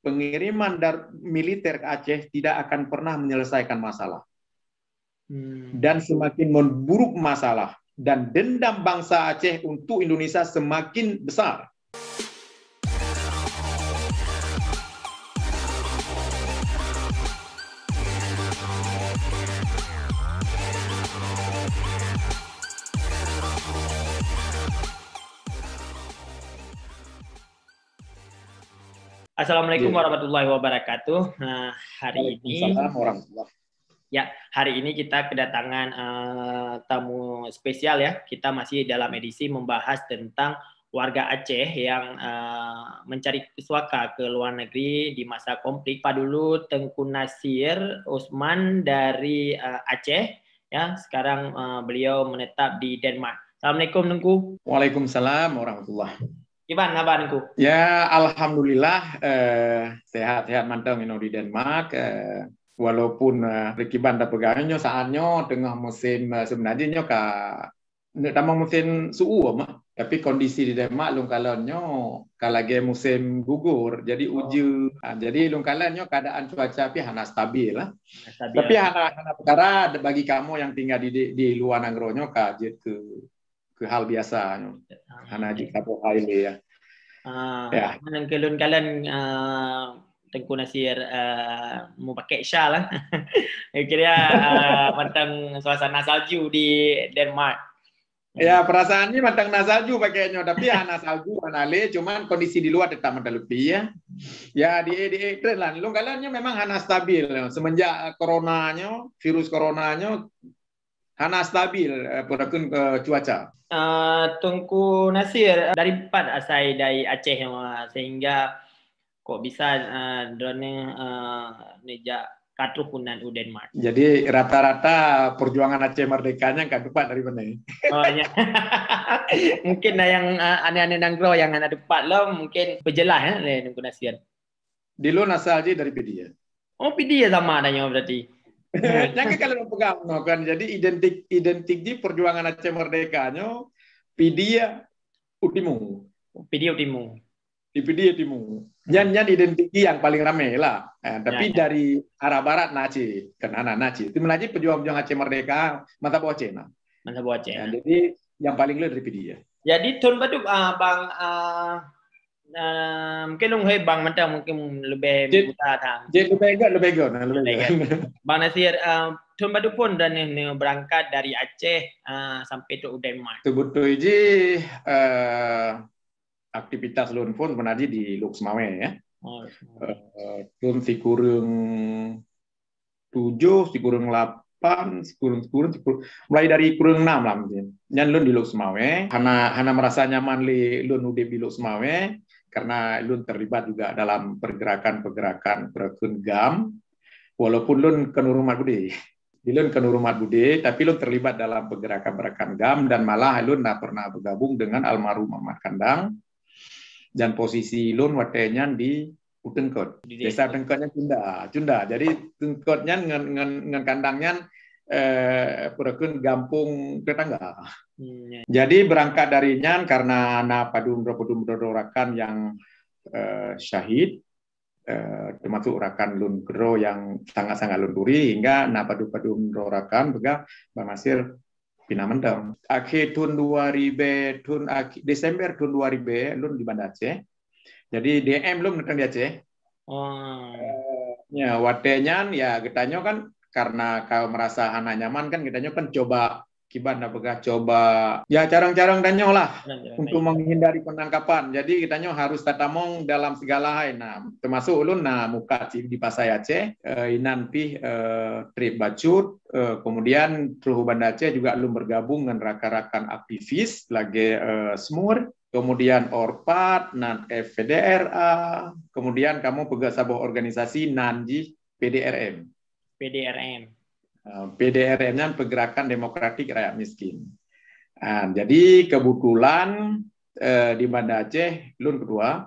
pengiriman militer ke Aceh tidak akan pernah menyelesaikan masalah. Dan semakin memburuk masalah. Dan dendam bangsa Aceh untuk Indonesia semakin besar. Assalamualaikum warahmatullahi wabarakatuh. Hari ini kita kedatangan tamu spesial ya. Kita masih dalam edisi membahas tentang warga Aceh yang mencari suaka ke luar negeri di masa konflik. Pak dulu Tengku Nasir Usman dari Aceh ya. Sekarang beliau menetap di Denmark. Assalamualaikum Tengku. Waalaikumsalam warahmatullahi. Gimana kabarku? Ya, alhamdulillah sehat-sehat mantap di Denmark. Walaupun rekiban da pegawainya saatnya tengah musim sebenarnya tamang musim suhu tapi kondisi di Denmark lungkalannya kalage musim gugur jadi uju. Jadi lungkalannya keadaan cuaca hana stabil lah. Tapi hana perkara bagi kamu yang tinggal di luar negerinya kajet ke hal biasa hana jika ya. Yang kelun kalian Tengku Nasir mau pakai syal lah. Kira macam suasana salju di Denmark. Ya perasaannya macam salju pakainya tapi hana salju anale cuman kondisi di luar tetap lebih ya. Ya di tren lah. Lungkalannya memang hana stabil semenjak virus coronanya hana stabil pun cuaca. Tengku Nasir dari asal dari Aceh sehingga kok bisa drone nejak katuhunan u Denmark. Jadi rata-rata perjuangan Aceh merdekanya kan dapat dari mana? Oh ya. Mungkin yang aneh-aneh nanggro yang ada dapat lo mungkin berjelas ya Tengku Nasir. Di lo nasal aja dari Pedia. Oh Pedia sama adanya berarti. Yang kalau pegang kan jadi identik di perjuangan Aceh merdekanya Pedia Utimu. Pedia Utimu. Di Pedia Utimu. Nyan identik yang paling ramai lah. Tapi dari arah barat Aceh, kan anak Aceh. Itu menaji pejuang-pejuang Aceh merdeka mantap Aceh nah. Mantap Aceh. Jadi yang paling dari Pedia. Jadi Tun Baduk bang mungkin bang macam mungkin lebih mudah tang. Jadi lebih ego. Bang Nasir, Tun Baduk pun dan berangkat dari Aceh sampai ke Denmark. Betul ji aktivitas lun pun menaji di Luxmawe ya. Tun si kurung 7, si kurung 8, si kurung mulai dari kurung 6 lah mungkin. Nyan lun di Luxmawe, hana merasa nyaman lun udah di Luxmawe. Karena lun terlibat juga dalam pergerakan GAM, walaupun lun ke Nurmat Bude. Lun ke Nurmat Bude, tapi lun terlibat dalam pergerakan GAM, dan malah lun pernah bergabung dengan almarhum Ahmad Kandang, dan posisi lun watenya di Utengkot. Desa Utengkotnya Cunda. Jadi Utengkotnya ngan Kandangnya perekun gampung tetangga. Jadi berangkat dari Nyan karena padum rakan yang syahid, termasuk rakan lun gero yang sangat-sangat lunduri hingga padum rakan bega Bang Nasir pinamendang. Akhir tahun 2000 Desember tahun 2000 lun di Banda Aceh. Jadi DM lun datang di Aceh. Ya watenya ya kitanya kan karena kau merasa anak nyaman kan kitanya kan coba ya carang-carang danyo lah untuk menghindari penangkapan. Jadi kitanya harus tatamong dalam segala hal. Nah, termasuk ulun muka di Pasai Aceh, inanpi trip bacut, kemudian Truhu Banda Aceh juga ulun bergabung dengan rakan-rakan aktivis lagi Smur, kemudian Orpat, FDRA, kemudian kamu pegang sebuah organisasi Nanji PDRM. PDRM-nya Pergerakan Demokratik Rakyat Miskin. Jadi kebetulan di Banda Aceh, lun kedua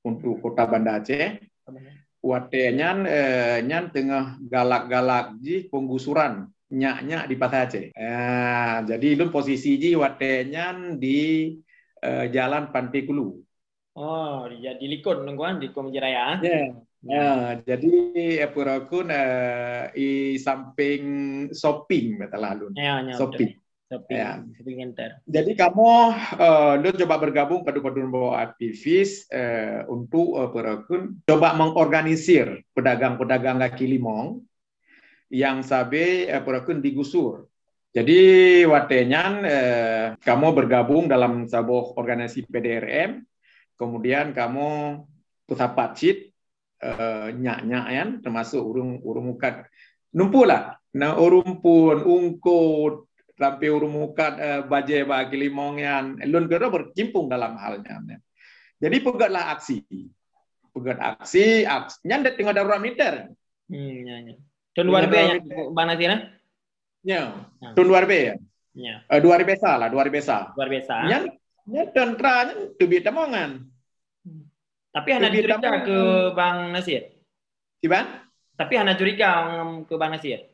untuk kota Banda Aceh, watenya nyan tengah galak-galak di penggusuran nyak-nyak di Pasai Aceh. Jadi lun posisi ji watenya di Jalan Pantai Kulu. Oh, jadi likun nungguan di Komjeraya. Ya. Ya, jadi Purakun i samping shopping betul lalu. Ya, ya betul. Shopping. Ya. Shopping center. Jadi kamu lu coba bergabung padu-paduan bawa aktivis untuk Purakun coba mengorganisir pedagang-pedagang kaki limong yang sabe Purakun digusur. Jadi watenyan kamu bergabung dalam sebuah organisasi PDRM, kemudian kamu pusapat sit nyak-nyak yan, termasuk urung mukat numpulah, nah urung pun ungkut sampai urung mukat baje bagi limong yan, lun kira berkimpung dalam halnya. Jadi pegatlah aksi, nyandet tinggal darurat militer. Ya, ya. Tahun luar biasa Bang Nasir. Ya, tahun luar biasa. Ya. Dua hari biasa lah, 2000. Luar biasa. Nya tentra nya tubit tamongan. Tapi hana curiga ke Bang Nasir. Siapa? Tapi hana curiga ke Bang Nasir.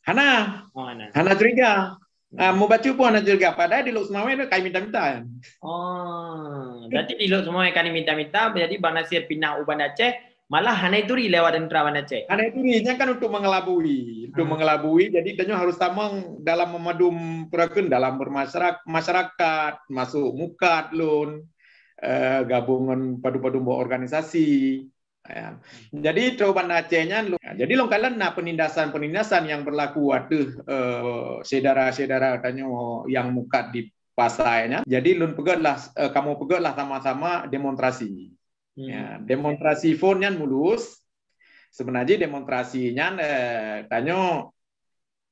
Hana. Oh, hana. Hana curiga. Mau baca pun hana curiga. Padahal di Lok Semawe itu kayak minta-minta. Oh, berarti di Lok Semawe kan minta-minta. Jadi Bang Nasir pindah Uban Aceh. Malah hana itu lewat tentara Uban Aceh. Hana itu kan untuk mengelabui. Untuk mengelabui. Jadi kita harus tamang dalam memadum Purakun dalam bermasyarakat. Masuk mukat lun. Gabungan padu-padu organisasi. Ya. Jadi coba Acehnya, jadi longkalan penindasan yang berlaku waktu saudara-saudara yang mukat di pasainya. Jadi lun kamu pegatlah sama-sama demonstrasi. Ya, demonstrasi phone-nya mulus. Sebenarnya demonstrasinya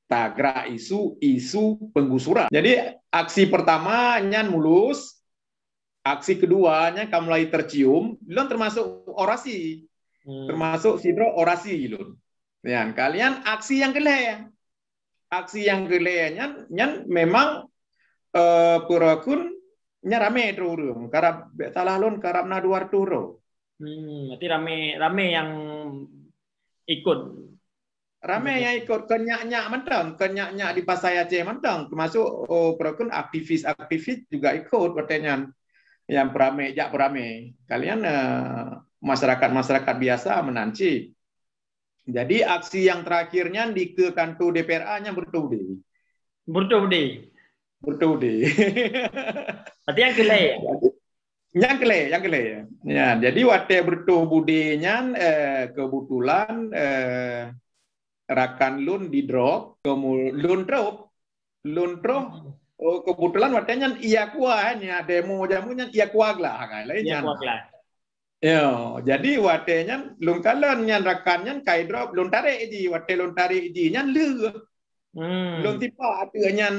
tagra isu penggusuran. Jadi aksi pertamanya mulus. Aksi keduanya kamu mulai tercium, lun termasuk orasi, termasuk sidro orasi lun. Ya, kalian aksi yang kelenya, memang Purakun rame turun, karab salah lun karab naduar turo. Berarti rame yang ikut. Rame yang ikut kenyak-nyak mentang, kenyak-nyak di Pasai Aceh mentang, termasuk Purakun aktivis juga ikut katanya. Yang perame, kalian masyarakat biasa menanci. Jadi aksi yang terakhirnya di ke kantor DPRA-nya bertude. Berarti yang kelai. Yang kelai. Ya, jadi waktu bertubudinya kebetulan rakan lun di drop, kemudian lun drop. Oh, kebetulan waktunya iya kuahnya demo jamunya iya kuah lah lainnya. Ya, jadi waktunya lungkalan yang rakannya kai drop lun tarik ji nya lu. Lun tipa atunya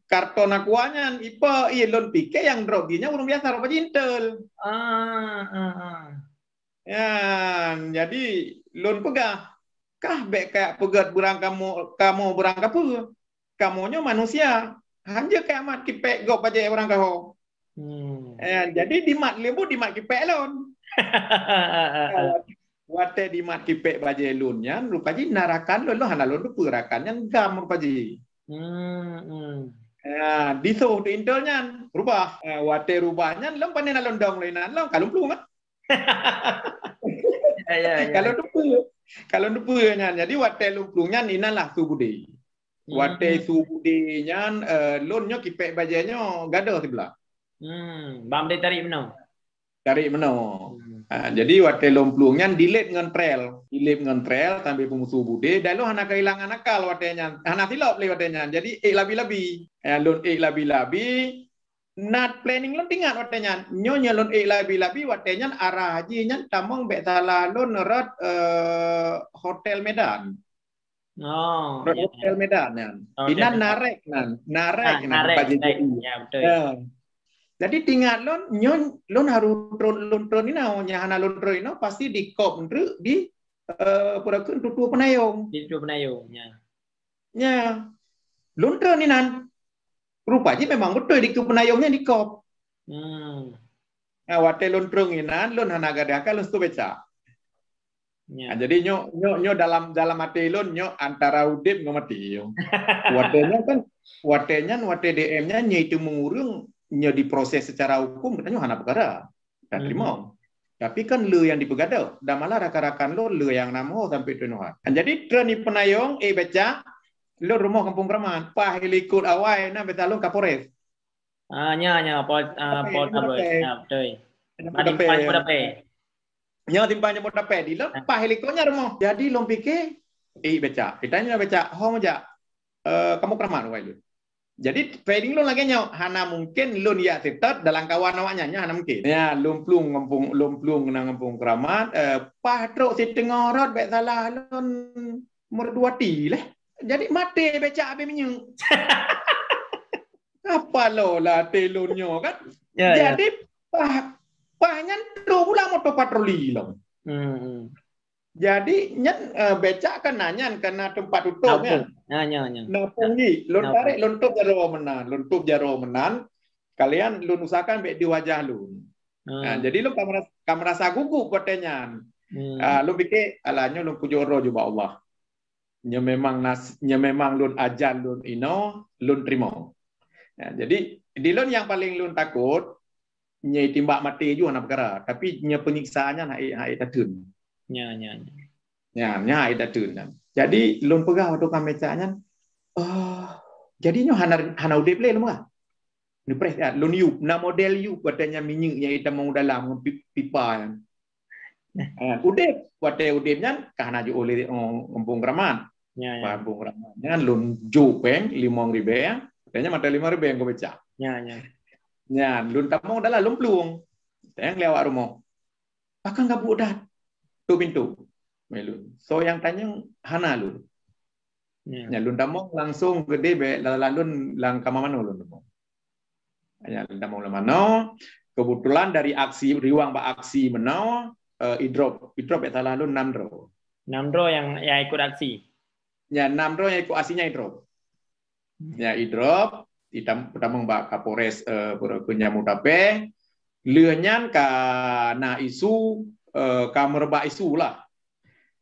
karton akuanya ipa lun pike yang drop nya urung biasa rupa jintel. Ya, jadi lun pegah kah kayak pegat berang kamu berang apa? Kamunya manusia. Hanya kayak mat kipek gop aja orang kau. Jadi di mat kipek lon. Wate di mat kipek baje lunnya, rupaji narakan lo hana lon tu perakannya gam rupaji. Di so di intelnya rubah. Wate rubahnya lom panen lon dong lenan lom kalung plung. Kalau tu nya jadi wate lumplungnya inalah tu budi. Wate subudinya lonnya kipek bajanya gado sebelah. Bam dia tarik menau. Jadi wate lomplungnya dilet ngan trail sampai pemusuh bude dan lo hana kehilangan akal watenya. Hana silap le watenya. Jadi labi-labi. Lon labi-labi nat planning lon tinggal watenya. Nyonya lon labi-labi watenya arah hajinya tamong bek salah lon nerat Hotel Medan. Hotel Medan ya. Ini narek ya, betul. Jadi tinggal lon harus lon ini hana lon ini pasti di kop di Purakun tutu penayung. Di tutu penayung ya. Ya. Lon ini rupanya memang betul di penayungnya di kop. Wate lon ini lon hana gadaka lon tu beca. Ya. Jadi nyo dalam hati lo antara udip ngamati yo. Watenya DM-nya itu mengurung nyo diproses secara hukum katanya hana perkara. dan terima. Tapi kan lu yang dipegadau, dan malah rakan-rakan lu yang namo sampai tunuhan. Jadi treni penayong baca lu rumah kampung Kraman, pah ikut awai na betalung Kapolres. Nya Pol tabloid. Ya, betul. Madi Nya timpanya mau dapat di lo pah helikopternya rumah. Jadi lo pikir baca, ditanya baca, hong aja kamu Kraman wai lu. Jadi trading lo lagi nyaw, hana mungkin lo ya tetap dalam kawan awaknya hana mungkin. Ya lumplung ngampung Kraman, patrok si tengah rot baik salah lon merduati lah. Jadi mati baca abe minyak. Apa lo lah telonnya kan? Jadi pahnya do pula motor patroli lo. Jadi nyen becak kan nanyan karena tempat tutup kan. Nya. Napungi, lon tarik lontup jaro menan. Kalian lun usahakan baik di wajah lun. Jadi lu kamu rasa gugup katanya. Lu pikir alanya lu pujoro juga Allah. Nya memang lun ajan lun ino lun terima. Jadi di lun yang paling lun takut nyai timbak mati juga nak perkara, tapi nya penyiksaannya hai tatun. Nya. Nya hai tatun. Jadi lun pegah waktu kamecanya. Jadi nyo hana udip le lumah. Ni pres lun yu na model yu katanya minyak yang kita mau dalam pipa. Udip udipnya kahana ju oleh kampung Kraman. Kampung Kramannya lun jupeng 5.000 ya. Katanya mata 5.000 yang kau baca. Nya lun tamong dalam lun pluang. Yang lewat rumah. Pakai enggak budak. Tu pintu. Melun. So yang tanya hana lun. Ya lun tamong langsung gede be lalun lang kamamano lun tamong. Ya lun tamong lamano. Kebetulan dari aksi riwang ba aksi menau idrop eta lalun 6 dro. 6 dro yang ikut aksi. Ya 6 dro yang ikut aksinya idrop. Ya idrop tamong ba Kapolres punya mutape leunyan ka na isu kamerba isu lah.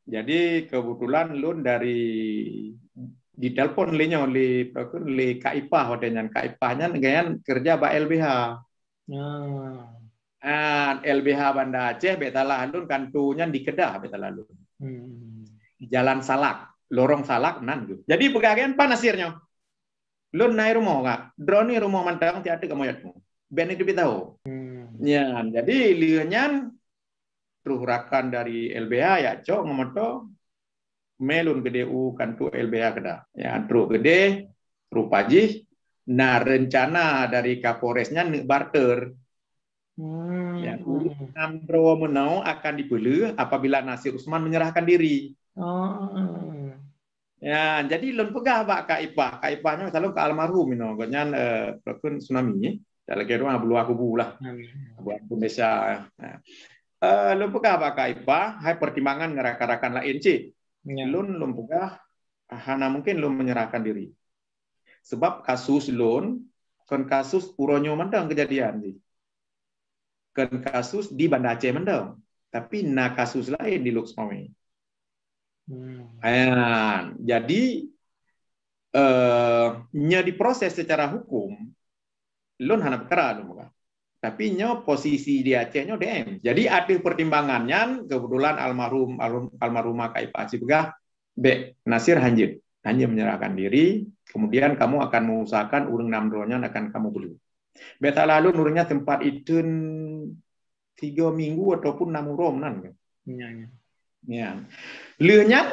Jadi kebetulan lun dari ditelepon oleh Kaipah hodenyan Kaipahnya dengan kerja ba LBH. LBH Banda Aceh betalah lun kantunya di Kedah betalah lun. Jalan Salak, lorong Salak nan gitu. Jadi pegagian panasirnya. Lun naik rumah kak, drone rumah mantang tiada kemoyatmu. Ben itu tahu. Ya, jadi lianyan ruhrakan dari LBH ya cok ngomoto melun gede kantu LBH kedah. Ya, truk gede, truk pajih. Nah, rencana dari Kapolresnya barter. Ya, Amro menau akan dibeli apabila Nasir Usman menyerahkan diri. Ya, jadi lun pegah pak Kaipahnya selalu ke almarhum ino, ganyan pelakon tsunami. Dalam kira bulu aku bulah, buat Indonesia. Lun pegah pak Kaipah, hai pertimbangan ngerakan lain sih. Lun pegah, hana mungkin lun menyerahkan diri. Sebab kasus lun, kan kasus uronyo mendang kejadian sih. Kan kasus di Banda Aceh mendang, tapi na kasus lain di Luxmawi. Jadi nya diproses secara hukum lun hana perkara lun bukan. Tapi nya posisi di Aceh nya DM. Jadi ada pertimbangannya kebetulan almarhumah Kaipah Sibegah Nasir Hanjid menyerahkan diri, kemudian kamu akan mengusahakan urang 6 dronya akan kamu beli. Beta lalu nurnya tempat itu 3 minggu ataupun 6 rom nan. Ya. Leunya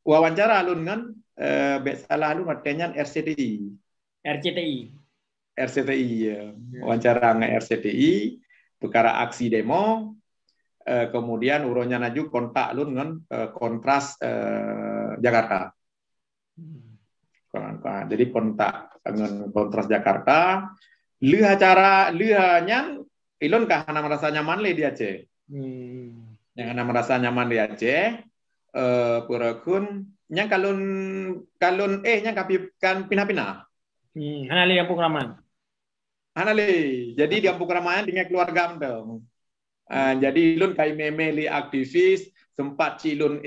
wawancara alun kan beta lalu matanya RCTI ya. Wawancara nge RCTI perkara aksi demo kemudian uronya naju kontak lun kan kontras Jakarta. Jadi kontak dengan kontras Jakarta lihanya ilun kah hana merasa nyaman le di Aceh. Yang hana merasa nyaman di Aceh purakun yang kalun yang kapikan pinah-pinah. Hana le Kampung Kraman. Hana le. Jadi di Kampung Kraman dengan keluarga mendeng. Jadi lun kai meme li aktivis sempat cilun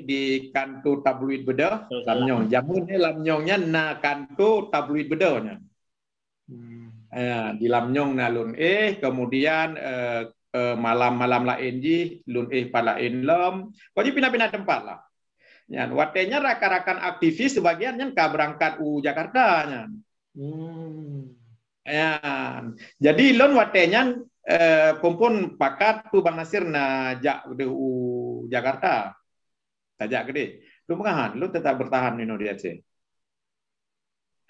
di kantor tabloid bedah lamnyong jamun lamnyongnya na kantor tabloid bedahnya. Di Lamnyong na lun kemudian malam-malam lain ji lun palain lom. Kau pindah-pindah tempat lah. Nyan, watenya rakan-rakan aktivis sebagian nyan ka berangkat u Jakarta nyan. Jadi lon watenya kumpul pakat tu Bang Nasir na jak de u Jakarta. Tajak gede. Lu mengahan, lu tetap bertahan di Aceh.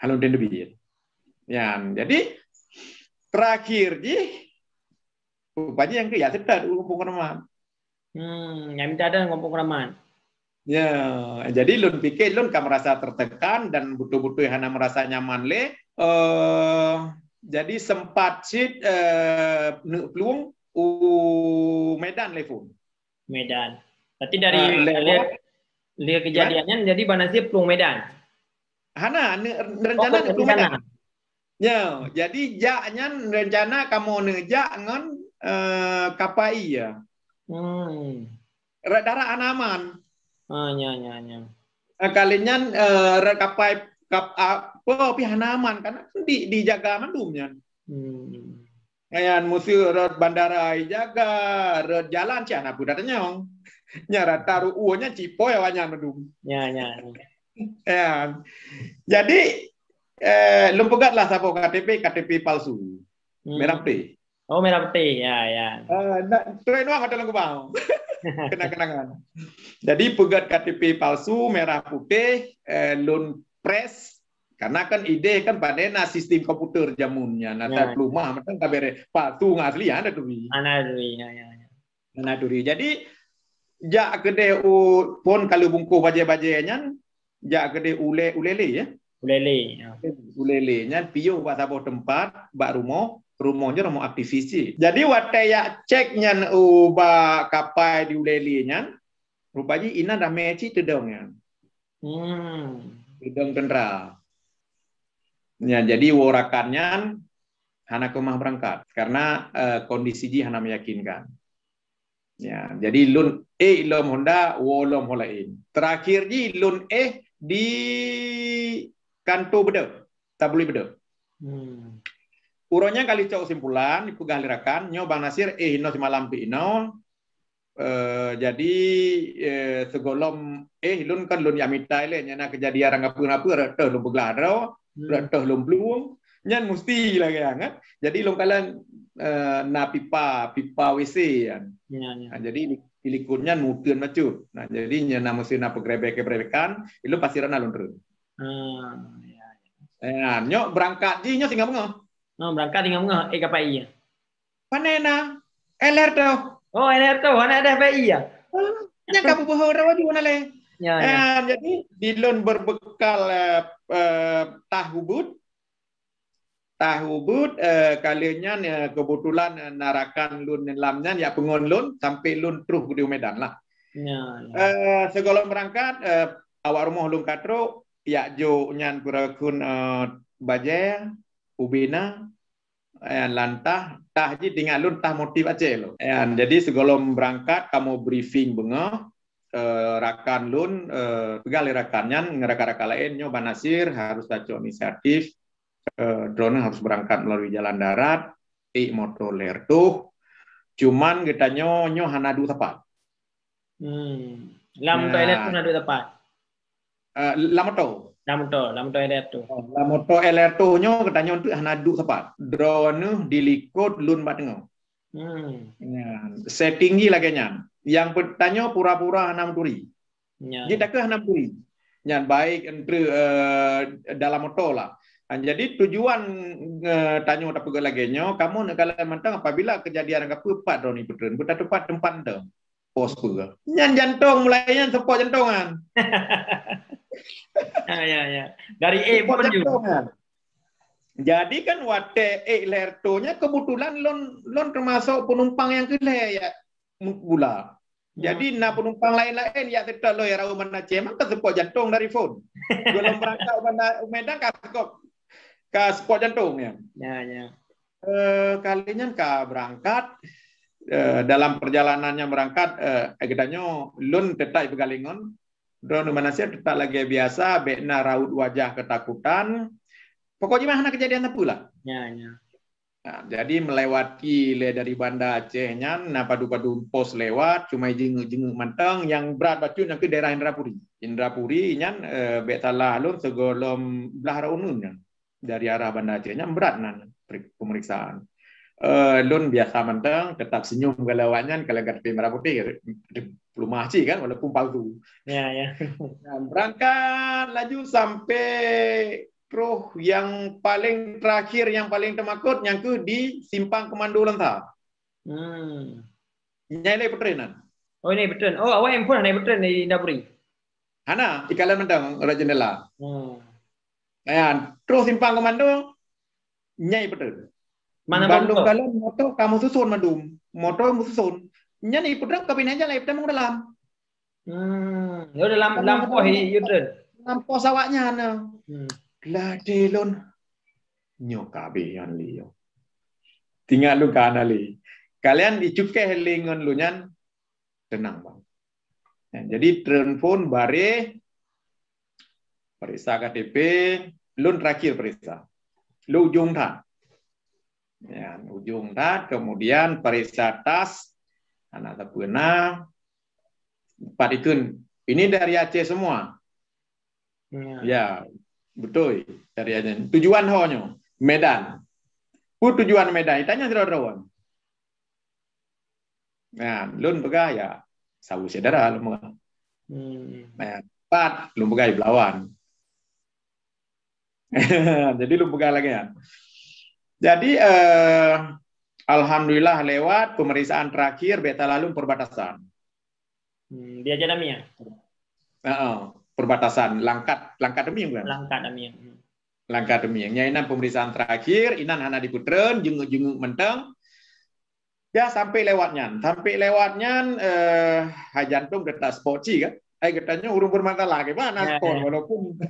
Halo den lebih. Nyan, jadi terakhir ji rupanya yang ya sedar kumpul Raman. Yang minta ada kumpul Raman. Ya, jadi lun pikir lun kan merasa tertekan dan betul-betul hana merasa nyaman le. Jadi sempat sit peluang Medan lefun. Medan. Berarti dari lihat kejadiannya jadi Banasir peluang Medan. Hana rencana peluang Medan. Ya, jadi jaknya rencana kamu nejak ngon kapai ya. Darah anaman. Nya. Kalinya rekapai pihanaman karena dijaga mandumnya. Kayak musuh rod bandara jaga, rod jalan ciana budak nyong. Nyara taruh uonya cipo ya wanya mandum. Ya. Jadi lumpugat lah sapo KTP palsu. Merah putih. Oh, merah putih. Ya. Tuh nuang ada lagu bang. Kenang-kenangan. Jadi pegat KTP palsu merah putih lun press karena kan ide kan padena sistem komputer jamunnya nata rumah macam kabere palsu ngasli ada duri. Ana duri. Jadi jak gede pun kalau bungku baje-bajenya jak gede ulele ya. Ulele nya piu buat sabot tempat bak rumahnya rumah aktivis. Jadi waktu ya ceknya uba kapai di ulelinya, rupanya ina dah meci tedongnya. Tedong tendra. Ya, jadi warakannya hana kemah berangkat karena kondisi ji hana meyakinkan. Ya, jadi lun ilom Honda, wolom holain. Terakhir ji lun di kanto bedek, tak boleh bedek. Uronya kali cok simpulan ipugah lirakan nyo Bang Nasir ino semalam pi ino jadi segolom lun kan lun yamita ile nyana kejadian ngapur-ngapur reteh lum begladro reteh lum blum nyan mesti lagi angat jadi lum kalian na pipa WC kan nah, jadi ilikunnya muteun macut nah jadi nyana mesti na pegrebek-gebrekan ilu pasirana lun terus nyo berangkat ji nyo singa mengo. Berangkat dengan ngeh KPI ya. Panena LR tuh. Oh, LR tuh, mana ada KPI ya? Nya kamu bohong rawa juga nale. Ya. Jadi di lun berbekal tahu but kalinya kebetulan narakan lun lamnya ya pengon lun sampai lun terus di Medan lah. Segolong berangkat awak rumah lun katro ya jo nyan purakun baje ubina lantah tahji dengan lun tah motif Aceh lo. Jadi sebelum berangkat kamu briefing bengah rakan lun pegali rakannya ngeraka-raka lain nyo Banasir harus taco inisiatif drone harus berangkat melalui jalan darat motor lertuh cuman kita nyo hanadu tepat. Lam toilet pun ada tepat. Lamoto LR2 nyo katanya untuk hanadu tepat. Drone dilikut lun batengau. Settinggi lagi nyan. Yang bertanya pura-pura hanam turi. Jadi tak ke hanam turi. Nyan baik entre dalam motor lah. Jadi tujuan tanya tak pergi lagi nyo. Kamu nak kalau mentang apabila kejadian keempat drone itu kita tempat dong. Pos pula. Nyan jantung mulainya support jantungan. Ya. Dari pun juga. Jadi kan wate lertonya kebetulan lon termasuk penumpang yang kele ya gula. Jadi na penumpang lain-lain ya kita lo ya rawu mana cemang ke support jantung dari phone. Belum berangkat mana Medan ke support jantung ya. Ya. Kalinya berangkat dalam perjalanannya berangkat kitanya lun tetap pegalingon. Drone Banasir tetap lagi biasa, bekna raut wajah ketakutan. Pokoknya mana kejadian apa pula? Ya. Nah, jadi melewati dari Banda Aceh nyan, nah padu-padu pos lewat, cuma jenguk mantang yang berat bacun yang ke daerah Indrapuri. Indrapuri nyan betala alun segolom belah unun nyan. Dari arah Banda Aceh nyan berat nan pemeriksaan. Lun biasa mantang, tetap senyum galawanya kalau kat merah putih, belum masih kan walaupun palsu. Ya, ya. Nah, berangkat laju sampai Proh yang paling terakhir, yang paling temakut, yang ke di Simpang Komando Lentah. Nyai petrenan. Oh, ini betul. Oh, awak yang pun naik betul di Dapuri. Hana, di kalian mentang, orang jendela. Nah, terus Simpang Komando, nyai betul. Mana Bandung kalian moto kamu susun mandum, moto kamu susun. Nyai betul kabin aja lah, kita mau dalam. Ya udah lampu yudren. Lampu sawaknya ana. Gladelon nyokabe yan liyo. Tinggal lu kana li. Kalian dicuke helingon lu nyan tenang bang. Ya, jadi telepon bare periksa KTP, lu terakhir periksa. Lu ujung tak. Ya, ujung tak, kemudian periksa tas, anak tapena, padikun. Ini dari Aceh semua. Ya, betul dari Aceh. Tujuan honyo Medan. Tujuan Medan. Tanya tidak. Nah, lun pegah ya sawu saudara lu mah. Nah, pat lu pegah Belawan. Jadi lu pegah lagi ya. Jadi alhamdulillah lewat pemeriksaan terakhir beta lalu perbatasan. Dia aja namanya. Perbatasan Langkat demi bukan? Langkat demi. Langkat demi. Nyainan pemeriksaan terakhir, inan hana diputren, jenguk menteng. Ya sampai lewatnya hajantung getas poci kan. Getanya urung bermasalah gimana skor walaupun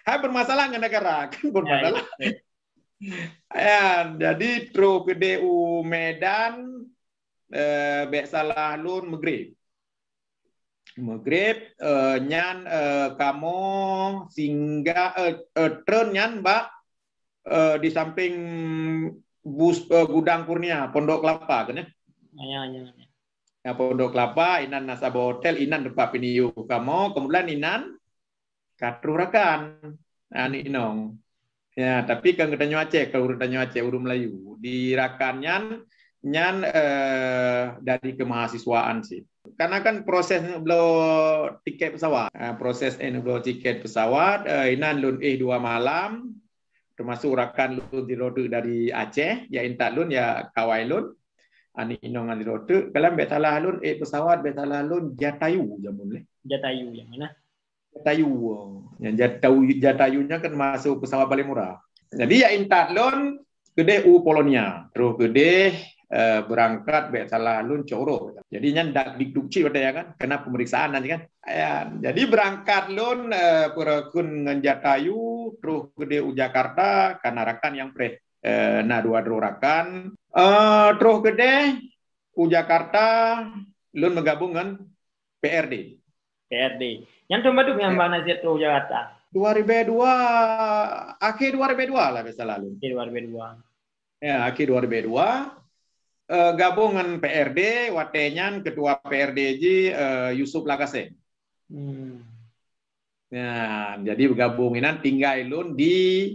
bermasalah dengan negara kan bermasalah. Ya, jadi tru ke DU Medan bek salah lun Maghrib nyan kamu singgah tren nyan mbak di samping bus Gudang Kurnia Pondok Kelapa kan ya. Ya Pondok Kelapa inan nasabah hotel inan depan piniu kamu kemudian inan katrurakan ani inong. Ya, tapi kan kita Aceh, kalau kita Aceh urung Melayu, di Rakannya nyan dari kemahasiswaan sih. Karena kan proses belum tiket pesawat, proses belum tiket pesawat, inan lun 2 malam, termasuk Rakan lun di rodu dari Aceh, ya intak lun ya kawai lun, ani inong di rodu, kalian betalah lun pesawat betalah lun Jatayu jamun. Jatayu yang mana? Jatayu, yang Jatayunya kan masuk pesawat paling murah. Jadi ya intat lon gede Polonia, terus gede berangkat salah lun Coro. Jadi nya dak dikdukci pada ya kan, kena pemeriksaan nanti kan. Ya, jadi berangkat lun perekun ngan Jatayu, terus gede Jakarta karena Rakan yang nah dua rakan. Terus gede Jakarta lun menggabung dengan PRD. Yang Badung yang mana sih tuh Jakarta? 2002, akhir 2002 lah biasa lalu. Akhir 2002. Ya, akhir 2002. Gabungan PRD, watenyan ketua PRD Yusuf Lakaseng. Ya, jadi bergabunginan tinggal lun di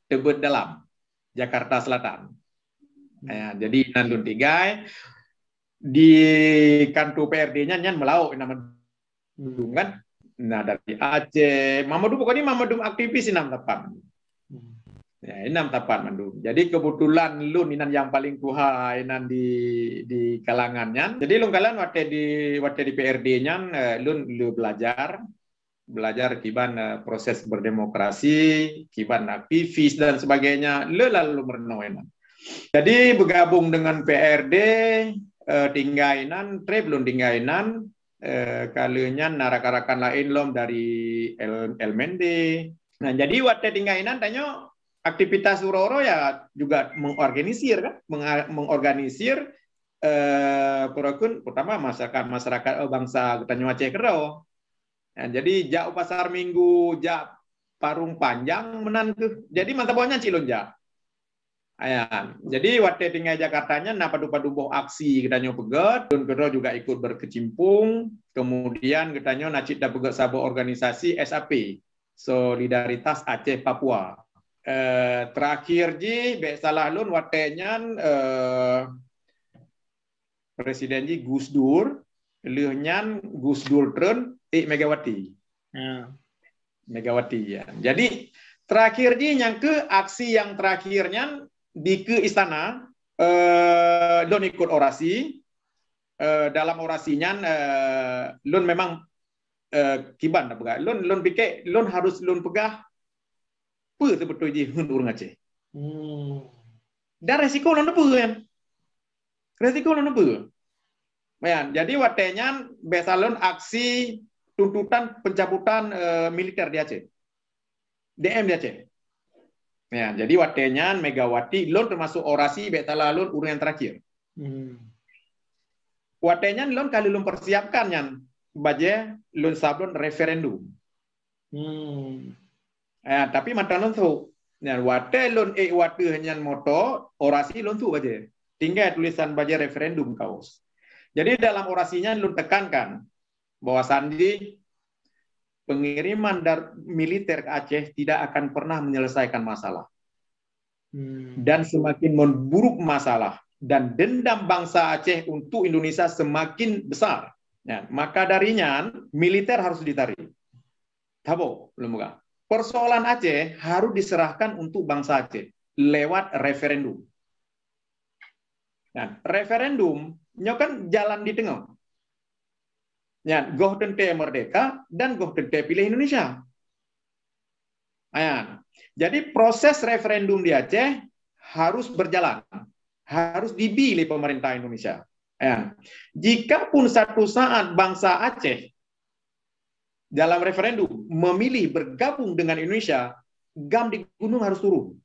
Tebet Dalam, Jakarta Selatan. Ya, jadi nan lun tinggal di kantor PRD-nya nyan melau nama kan. Nah dari Aceh, Mamadum pokoknya Mamadum aktivis 6 tapan. Ya, 6 tapan Mandum. Jadi kebetulan lun inan yang paling tuha inan di kalangannya. Jadi lun kalian waktu di PRD-nya lun belajar kiban proses berdemokrasi, kiban aktivis dan sebagainya. Lalu merenung. Jadi bergabung dengan PRD tinggainan, belum tinggainan. Kalinya narakan lain lom dari Mende. Nah, jadi waktu tinggainan tanya aktivitas Uroro ya juga mengorganisir kan, mengorganisir pertama masyarakat bangsa Tanjung Aceh Kerau. Nah, jadi jak pasar minggu, jak parung panjang menan tuh. Jadi mantap banyak cilon jak. Ayan. Jadi waktu tinggal Jakartanya na padu-padu boh aksi katanya pegat, dan kedua juga ikut berkecimpung, kemudian katanya nacit dah pegat sabuk organisasi SAP, Solidaritas Aceh Papua. Terakhir ji bek salah lun watenya Presiden ji Gus Dur, lehnya Gus Dur tren Megawati. Megawati ya. Jadi terakhir ji yang ke aksi yang terakhirnya di ke istana, lun ikut orasi, dalam orasinya lun memang kiban tak pegah. Lun pikir lun harus lun pegah apa sebetulnya hun urang Aceh. Dan resiko lun apa kan? Resiko lun apa? Ya, jadi watenya besalon aksi tuntutan pencabutan militer di Aceh. DM di Aceh. Ya, jadi watenya Megawati lon termasuk orasi betala lon urang yang terakhir. Watenya lon kali lon persiapkan yang baje lon sablon referendum. Ya, tapi mata lon tu. Ya, wate lon wate hanya moto orasi lon tu baje. Tinggal tulisan baje referendum kaos. Jadi dalam orasinya lun tekankan bahwa Sandi pengiriman militer ke Aceh tidak akan pernah menyelesaikan masalah. Dan semakin memburuk masalah dan dendam bangsa Aceh untuk Indonesia semakin besar. Ya, maka darinya militer harus ditarik. Tabo, lembaga. Persoalan Aceh harus diserahkan untuk bangsa Aceh lewat referendum. Nah, referendum kan jalan di tengah. Ya, goh tente merdeka dan goh tente pilih Indonesia. Ayan. Jadi proses referendum di Aceh harus berjalan, harus dipilih pemerintah Indonesia. Ayan. Jikapun satu saat bangsa Aceh dalam referendum memilih bergabung dengan Indonesia, gam di gunung harus turun.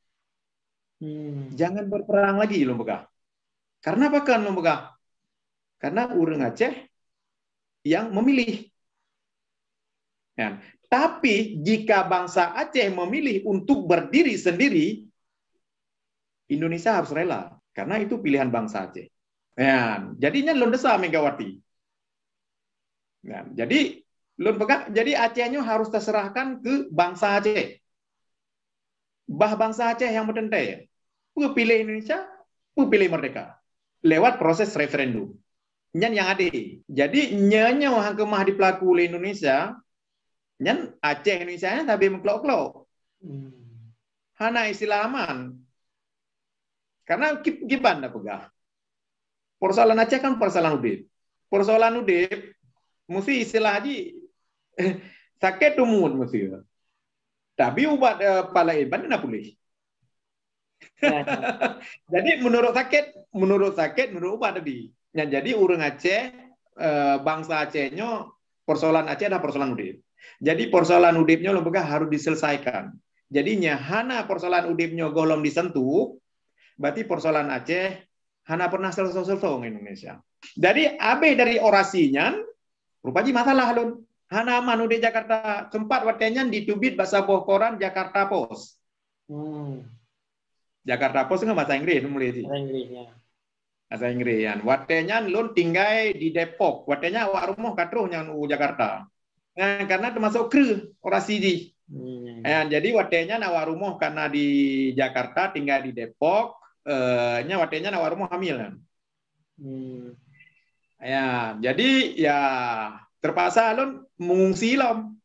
Jangan berperang lagi, lembaga. Karena apa kan lembaga? Karena urang Aceh yang memilih. Ya. Tapi jika bangsa Aceh memilih untuk berdiri sendiri, Indonesia harus rela. Karena itu pilihan bangsa Aceh. Ya. Jadinya lon desa Megawati. Ya. Jadi lon pegang, jadi Acehnya harus terserahkan ke bangsa Aceh. Bangsa Aceh yang bertentai. Pilih Indonesia, pilih merdeka. Lewat proses referendum. Yang ada. Jadi nyanyi orang kemah dipelaku oleh Indonesia, nyan Aceh Indonesia tapi mengklok-klok. Hana istilah aman. Karena gimana pegah. Persoalan Aceh kan persoalan udip. Persoalan udip mesti istilah haji sakit umut mesti. Tapi ubat pala iban tidak boleh. Jadi menurut sakit, menurut ubat tadi. Ya, jadi urang Aceh, bangsa Acehnya, persoalan Aceh adalah persoalan udip. Jadi persoalan udipnya lembaga harus diselesaikan. Jadinya hana persoalan udipnya golong disentuh, berarti persoalan Aceh hana pernah selesai-selesai Indonesia. Jadi abe dari orasinya, rupanya masalah lun. Hana manu di Jakarta sempat watenya ditubit bahasa koran Jakarta Post. Jakarta Post kan bahasa Inggris mulai sih. Bahasa Inggrisnya. Bahasa Inggris kan. Watenya lun tinggal di Depok. Watenya awak rumah katruh yang Jakarta. Nah, karena termasuk kru orasi di. Jadi watenya awak rumah karena di Jakarta tinggal di Depok. Nya watenya awak rumah hamil kan. Ya, jadi ya terpaksa lun mengungsi lom.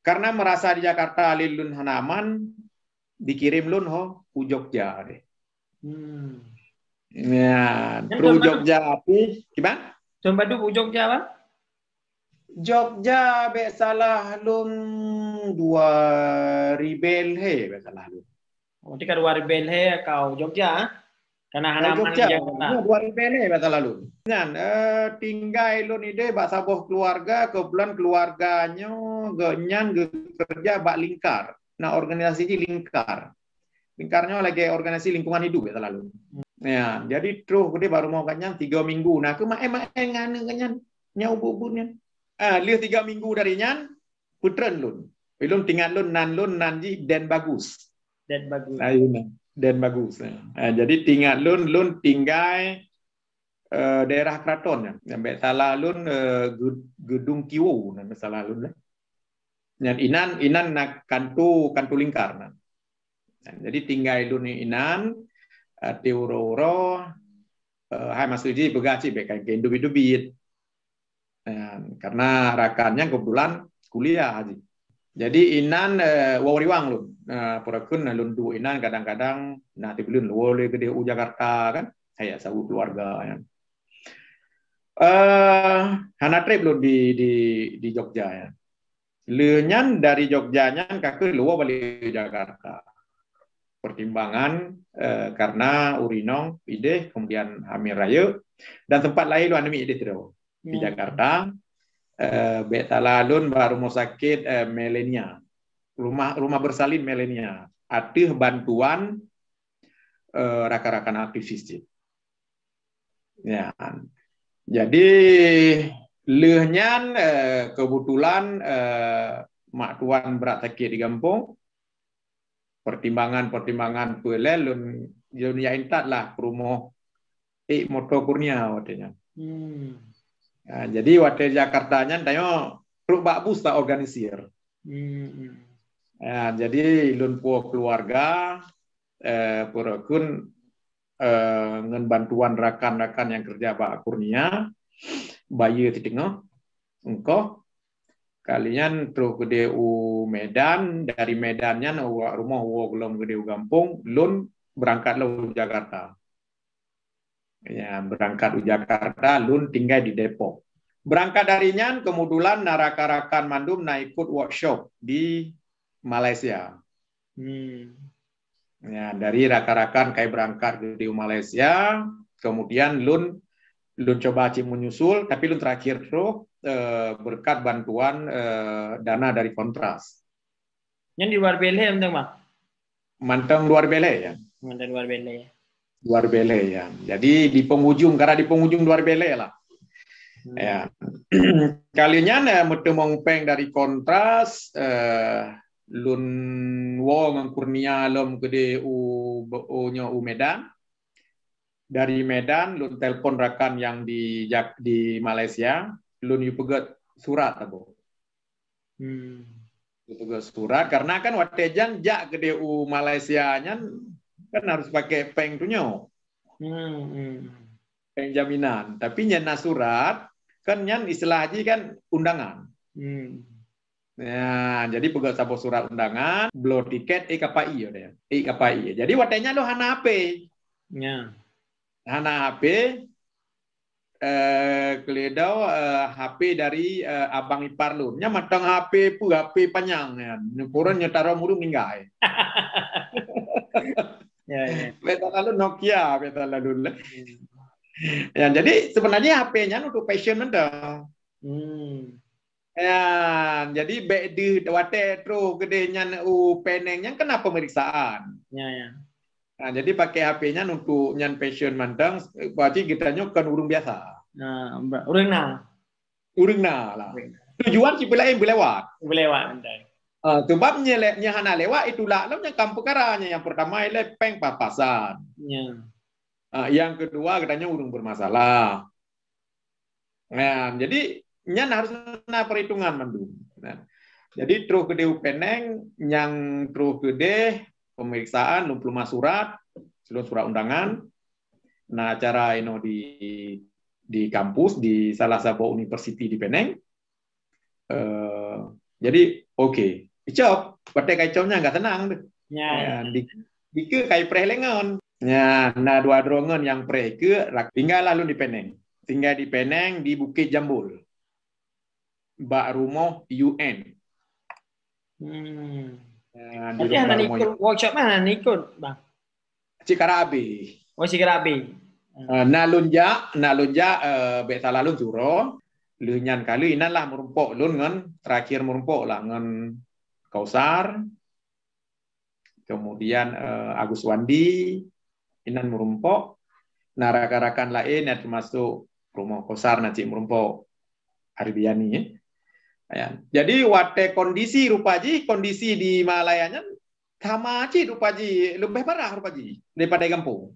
Karena merasa di Jakarta lun hanaman dikirim lun ku Jogja deh. Ya, terus Jogja api gimana? Coba dulu Jogja apa? Jogja be salah lun 2000 he be salah lun. Oh, tika 2000 he kau Jogja. Karena hanaman Jogja, di Jakarta. 2000 he be salah lun. Ngan tinggal lun ide bak saboh keluarga, kebetulan keluarganya genyan kerja bak lingkar. Nah, organisasi lingkar. Lingkarnya lagi organisasi lingkungan hidup ya selalu. Ya, jadi terus gede baru mau kanyan 3 minggu. Nah, emak ngane kanyan nyau bubunnya. Lihat 3 minggu dari nyan putren lun. Belum tinggal lun nan ji dan bagus. Dan bagus. Ayuna. dan bagus. Jadi tinggal lun tinggal daerah keraton yang salah lun gedung kiwo salah lun. Yang inan nak kantu lingkar. Jadi tinggal lun inan teuro hai masuji begaci bekai ke indubit. Karena rakannya kebetulan kuliah haji. Jadi inan wawariwang lun. Purakun lun du inan kadang-kadang nanti belum boleh ke Jakarta kan. Saya sabu keluarga ya. Hana trip lun di Jogja ya. Lenyan dari Jogjanya ke luar balik Jakarta. Pertimbangan karena urinong ide kemudian hamil raya dan tempat lain lu anemi ide terus di Jakarta. Betalalun baru rumah sakit Melenia, rumah bersalin Melenia, atih bantuan rakan-rakan aktivis. Ya, jadi lehnya kebetulan mak tuan berat sakit di kampung, pertimbangan pelelun dunia intat lah rumah motor kurnia waktunya. Nah, jadi waktu Jakartanya tanya bak bus tak organisir. Nah, jadi lun po keluarga purakun dengan bantuan rakan-rakan yang kerja bak kurnia bayi titikno engko kalian terus ke DU Medan, dari Medannya rumah belum ke DU Gampung lun berangkat lo Jakarta. Ya, berangkat di Jakarta, lun tinggal di Depok. Berangkat darinya, kemudian naraka-rakan mandum naik ikut workshop di Malaysia. Ya, dari rakan-rakan kayak berangkat di Malaysia, kemudian lun coba menyusul, tapi lun terakhir terus berkat bantuan dana dari Kontras. Yang di luar Bele, Bang? Manteng luar Bele ya. Manteng luar Bele. Luar Bele ya. Jadi di penghujung, karena di penghujung luar Bele lah. Ya. Kalinya bertemu peng dari Kontras, lun wong kurnia lom ke u Medan. Dari Medan lun telepon rakan yang di Malaysia, lun pegat surat abo. Pegat surat karena kan waktu jak ke DU Malaysia nya kan harus pakai peng tunyo. Peng jaminan. Tapi nyana surat kan nyan istilah haji kan undangan. Nah, jadi pegat sabo surat undangan, belo tiket KPI ya deh. KPI. Jadi watenya lo hana HP. Ya. Hana HP keledau HP dari abang ipar lu. Nya matang HP pu HP panjang ya. Nyukuran nyetaro muru minggai. Ya. Beta lalu Nokia, beta lalu. Ya, jadi sebenarnya HP-nya untuk passion mendang. Ya, jadi bedi wate tru gedenya penengnya kena pemeriksaan. Ya. Nah, jadi pakai HP-nya untuk nyan passion mandang, berarti kita kan urung biasa. Nah, urung lah. Tujuan si pelain belewat. Mandang. Sebab hana lewat itulah lamnya kampung karanya. Yang pertama ile peng papasan. Ya. Yang kedua katanya urung bermasalah. Nah, jadi nyan harus perhitungan mandung. Nah, jadi terus ke DU Peneng, yang terus ke pemeriksaan 25 surat, seluruh surat undangan. Nah, acara di kampus di salah satu university di Peneng. Jadi oke. Icop, partai kaicaunya nggak tenang tuh. Ya. Di kai prelengan. Ya, nah dua drongan yang pre ke tinggal lalu di Peneng. Tinggal di Peneng di Bukit Jambul. Bak rumah UN. Nanti anak ikut workshop mana ikut, Bang? Cikarabe. Oh, Cikarabe. Nalunja beta lalu juro. Lunyan kali inalah merumpok lun ngan terakhir merumpok lah ngan Kausar. Kemudian Agus Wandi inan merumpok. Nah, rakan-rakan lain yang termasuk rumah Kausar nanti merumpok Arbiani ya. Ya. Jadi wate kondisi rupaji kondisi di Malayanya Sama Ci, Pak Ji, lebih parah Pak Ji daripada di kampung.